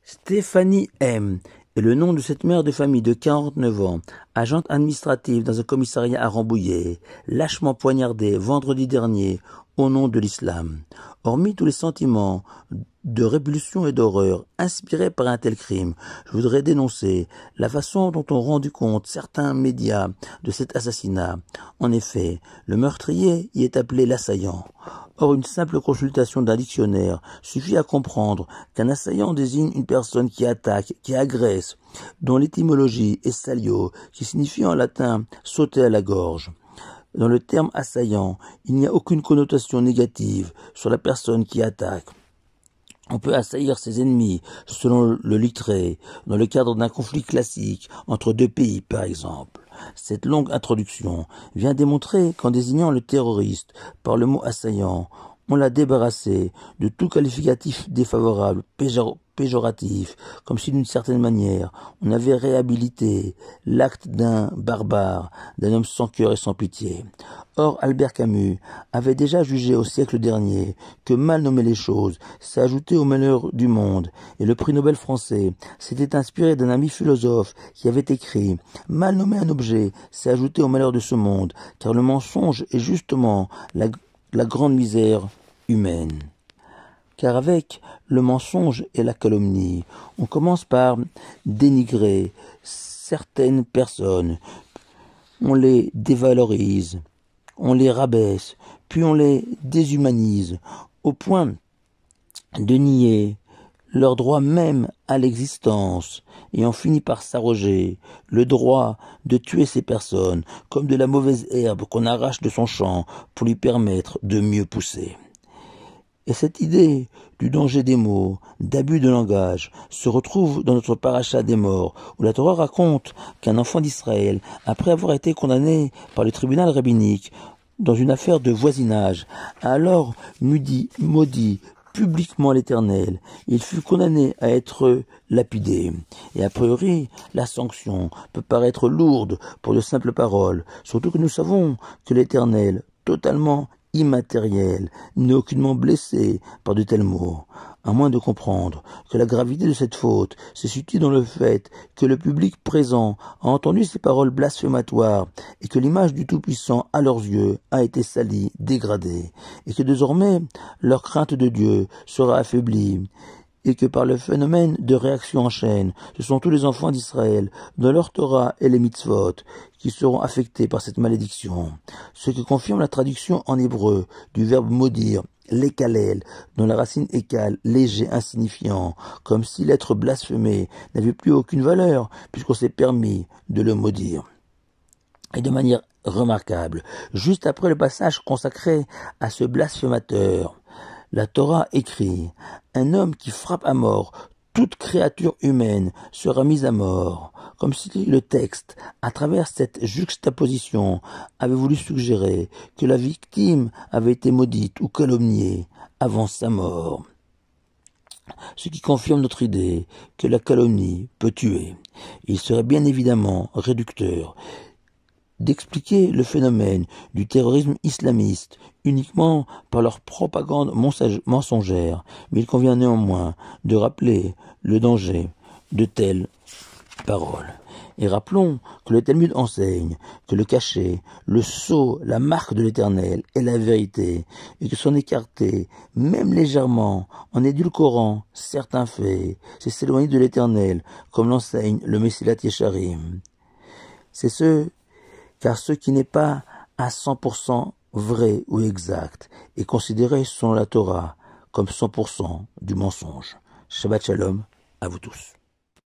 Stéphanie M. est le nom de cette mère de famille de 49 ans, agente administrative dans un commissariat à Rambouillet, lâchement poignardée vendredi dernier au nom de l'islam. Hormis tous les sentiments de répulsion et d'horreur inspirés par un tel crime, je voudrais dénoncer la façon dont ont rendu compte certains médias de cet assassinat. En effet, le meurtrier y est appelé l'assaillant. Or, une simple consultation d'un dictionnaire suffit à comprendre qu'un assaillant désigne une personne qui attaque, qui agresse, dont l'étymologie est salio, qui signifie en latin sauter à la gorge. Dans le terme assaillant, il n'y a aucune connotation négative sur la personne qui attaque. On peut assaillir ses ennemis, selon le littré, dans le cadre d'un conflit classique entre deux pays, par exemple. Cette longue introduction vient démontrer qu'en désignant le terroriste par le mot assaillant, on l'a débarrassé de tout qualificatif défavorable, péjoratif, comme si d'une certaine manière on avait réhabilité l'acte d'un barbare, d'un homme sans cœur et sans pitié. Or, Albert Camus avait déjà jugé au siècle dernier que mal nommer les choses, c'est ajouter au malheur du monde, et le prix Nobel français s'était inspiré d'un ami philosophe qui avait écrit « Mal nommer un objet, c'est ajouter au malheur de ce monde, car le mensonge est justement la grande misère humaine. » Car avec le mensonge et la calomnie, on commence par dénigrer certaines personnes, on les dévalorise, on les rabaisse, puis on les déshumanise, au point de nier leur droit même à l'existence, et on finit par s'arroger le droit de tuer ces personnes comme de la mauvaise herbe qu'on arrache de son champ pour lui permettre de mieux pousser. Et cette idée du danger des mots, d'abus de langage, se retrouve dans notre paracha des morts, où la Torah raconte qu'un enfant d'Israël, après avoir été condamné par le tribunal rabbinique dans une affaire de voisinage, a alors maudit publiquement l'Éternel. Il fut condamné à être lapidé. Et a priori, la sanction peut paraître lourde pour de simples paroles, surtout que nous savons que l'Éternel, totalement immatériel, n'est aucunement blessé par de tels mots, à moins de comprendre que la gravité de cette faute se situe dans le fait que le public présent a entendu ces paroles blasphématoires et que l'image du Tout-Puissant à leurs yeux a été salie, dégradée, et que désormais leur crainte de Dieu sera affaiblie, et que par le phénomène de réaction en chaîne, ce sont tous les enfants d'Israël, dans leur Torah et les mitzvot, qui seront affectés par cette malédiction. Ce qui confirme la traduction en hébreu du verbe maudire, l'ékalel, dont la racine écale, léger, insignifiant, comme si l'être blasphémé n'avait plus aucune valeur, puisqu'on s'est permis de le maudire. Et de manière remarquable, juste après le passage consacré à ce blasphémateur, la Torah écrit « Un homme qui frappe à mort toute créature humaine sera mise à mort », comme si le texte, à travers cette juxtaposition, avait voulu suggérer que la victime avait été maudite ou calomniée avant sa mort. Ce qui confirme notre idée que la calomnie peut tuer. Il serait bien évidemment réducteur d'expliquer le phénomène du terrorisme islamiste uniquement par leur propagande mensongère, mais il convient néanmoins de rappeler le danger de telles paroles. Et rappelons que le Talmud enseigne que le cachet, le sceau, la marque de l'Éternel est la vérité, et que s'en écarter, même légèrement, en édulcorant certains faits, c'est s'éloigner de l'Éternel, comme l'enseigne le Messilat Yesharim. Car ce qui n'est pas à 100% vrai ou exact est considéré selon la Torah comme 100% du mensonge. Shabbat Shalom à vous tous.